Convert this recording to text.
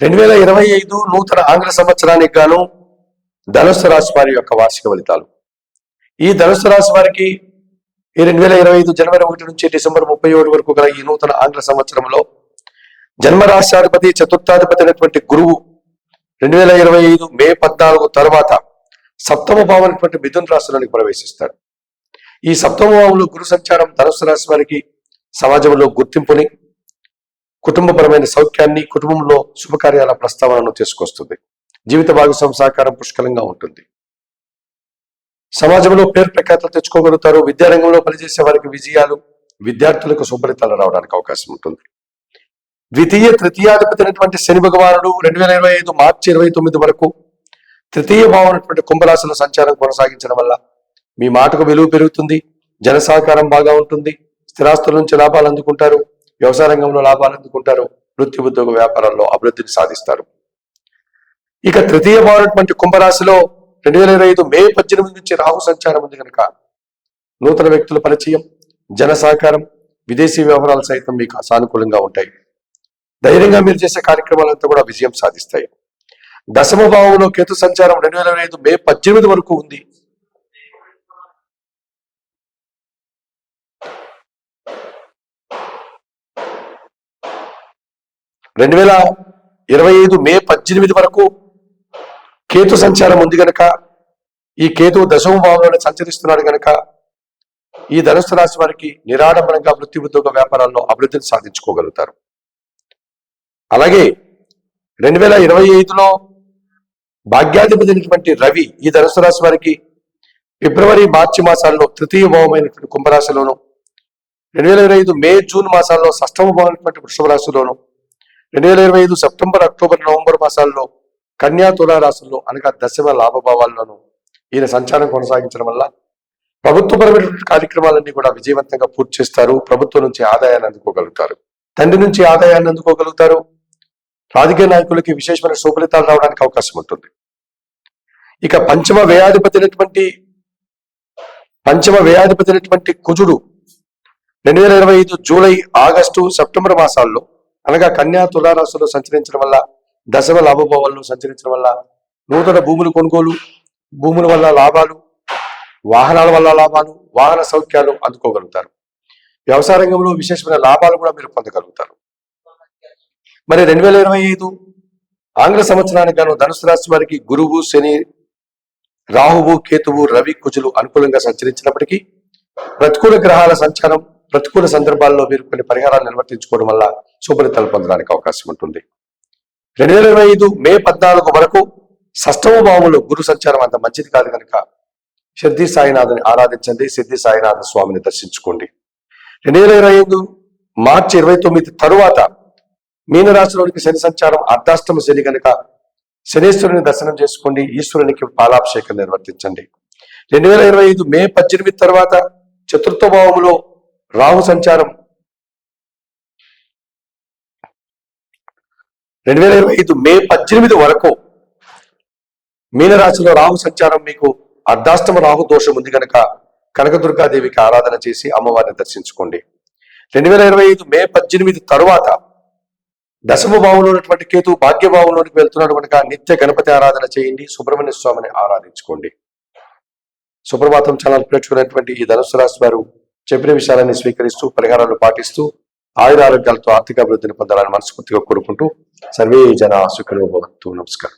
2025 నూతన ఆంగ్ల సంవత్సరానికి గాను ధనుస్సు రాశి వారి యొక్క వార్షిక ఫలితాలు. ఈ ధనుస్సు రాశి వారికి ఈ 2025 జనవరి 1 నుంచి డిసెంబర్ 31 వరకు గల ఈ నూతన ఆంగ్ల సంవత్సరంలో జన్మరాశ్యాధిపతి చతుర్థాధిపతి అయినటువంటి గురువు 2025 మే 14 తర్వాత సప్తమ భావం అయినటువంటి మిథున రాశిలోనికి ప్రవేశిస్తాడు. ఈ సప్తమ భావంలో గురు సంచారం ధనుస్సు రాశి వారికి సమాజంలో గుర్తింపుని, కుటుంబపరమైన సౌఖ్యాన్ని, కుటుంబంలో శుభకార్యాల ప్రస్తావనను తీసుకొస్తుంది. జీవిత భాగస్వామి సహకారం పుష్కలంగా ఉంటుంది. సమాజంలో పేరు ప్రఖ్యాతలు తెచ్చుకోగలుగుతారు. విద్యారంగంలో పనిచేసే వారికి విజయాలు, విద్యార్థులకు శుభలితాలు రావడానికి అవకాశం ఉంటుంది. ద్వితీయ తృతీయాధిపతి అయినటువంటి శని భగవానుడు 2025 మార్చి 29 వరకు తృతీయ భావం అయినటువంటి కుంభరాశిలో సంచారం కొనసాగించడం వల్ల మీ మాటకు విలువ పెరుగుతుంది. జన సహకారం బాగా ఉంటుంది. స్థిరాస్తుల నుంచి లాభాలు అందుకుంటారు. వ్యవసాయ రంగంలో లాభాలు అందుకుంటారు. వృత్తి, ఉద్యోగ, వ్యాపారాల్లో అభివృద్ధిని సాధిస్తారు. ఇక తృతీయ భావమైనటువంటి కుంభరాశిలో 2025 మే 18 నుంచి రాహు సంచారం ఉంది కనుక నూతన వ్యక్తుల పరిచయం, జన సహకారం, విదేశీ వ్యవహారాలు సైతం మీకు సానుకూలంగా ఉంటాయి. ధైర్యంగా మీరు చేసే కార్యక్రమాలంతా కూడా విజయం సాధిస్తాయి. దశమ భావంలో కేతు సంచారం 2025 మే 18 వరకు ఉంది. మే 18 వరకు కేతు సంచారం ఉంది గనక, ఈ కేతు దశమ భావంలోనే సంచరిస్తున్నాడు గనక ఈ ధనుస్సు రాశి వారికి నిరాడంబరంగా వృత్తి, ఉద్యోగ, వ్యాపారాల్లో అభివృద్ధిని సాధించుకోగలుగుతారు. అలాగే 2025లో భాగ్యాధిపతి అయినటువంటి రవి ఈ ధనుస్సు రాశి వారికి ఫిబ్రవరి, మార్చి మాసాల్లో తృతీయ భావమైనటువంటి కుంభరాశిలోను, 2025 మే, జూన్ మాసాల్లో షష్టమ భావమైనటువంటి వృషభ రాశిలోను, 2025 సెప్టెంబర్, అక్టోబర్, నవంబర్ మాసాల్లో కన్యా, తులా రాశుల్లో అనగా దశమ లాభభావాల్లోనూ ఈయన సంచారం కొనసాగించడం వల్ల ప్రభుత్వపరమైనటువంటి కార్యక్రమాలన్నీ కూడా విజయవంతంగా పూర్తి చేస్తారు. ప్రభుత్వం నుంచి ఆదాయాన్ని అందుకోగలుగుతారు. తండ్రి నుంచి ఆదాయాన్ని అందుకోగలుగుతారు. రాజకీయ నాయకులకి విశేషమైన శుభలితాలు రావడానికి అవకాశం ఉంటుంది. ఇక పంచమ వ్యయాధిపతి అయినటువంటి కుజుడు 2025 జూలై, ఆగస్టు, సెప్టెంబర్ మాసాల్లో అనగా కన్యా, తులారాశిలో సంచరించడం వల్ల, దశమ లాభభావాల్లో సంచరించడం వల్ల నూతన భూములు కొనుగోలు, భూముల వల్ల లాభాలు, వాహనాల వల్ల లాభాలు, వాహన సౌఖ్యాలు అందుకోగలుగుతారు. వ్యవసాయ రంగంలో విశేషమైన లాభాలు కూడా మీరు పొందగలుగుతారు. మరి 2025 ఆంగ్ల సంవత్సరానికి గాను ధనుసు రాశి వారికి గురువు, శని, రాహువు, కేతువు, రవి, కుజులు అనుకూలంగా సంచరించినప్పటికీ ప్రతికూల గ్రహాల సంచారం, ప్రతికూల సందర్భాల్లో మీరు కొన్ని పరిహారాలు నిర్వర్తించుకోవడం వల్ల శుభలితాలు పొందడానికి అవకాశం ఉంటుంది. 2025 మే 14 వరకు షష్టమ భావంలో గురు సంచారం అంత మంచిది కాదు కనుక సిద్ధి సాయినాథుని ఆరాధించండి. సిద్ధి సాయినాథ స్వామిని దర్శించుకోండి. 2025 మార్చి 29 తరువాత మీనరాశిలోనికి శని సంచారం అర్ధాష్టమ శని కనుక శనీశ్వరుని దర్శనం చేసుకోండి. ఈశ్వరునికి పాలాభిషేకం నిర్వర్తించండి. 2025 మే 18 తర్వాత చతుర్థ భావంలో రాహు సంచారం 2025 మే 18 వరకు మీనరాశిలో రాహు సంచారం మీకు అర్ధాష్టమ రాహు దోషం ఉంది కనుక కనకదుర్గాదేవికి ఆరాధన చేసి అమ్మవారిని దర్శించుకోండి. 2025 మే 18 తరువాత దశమ భావంలో ఉన్నటువంటి కేతు భాగ్యభావంలోనికి వెళ్తున్నాడు కనుక నిత్య గణపతి ఆరాధన చేయండి. సుబ్రహ్మణ్య స్వామిని ఆరాధించుకోండి. సుప్రభాతం ఛానల్ ప్రేక్షకులైనటువంటి ఈ ధనుస్సు రాశి వారు చెప్పిన విషయాలని స్వీకరిస్తూ పరిహారాలు పాటిస్తూ ఆయుర ఆరోగ్యాలతో ఆర్థిక అభివృద్ధిని పొందాలని మనస్ఫూర్తిగా కోరుకుంటూ సర్వే జన సుఖినో భవంతు. నమస్కారం.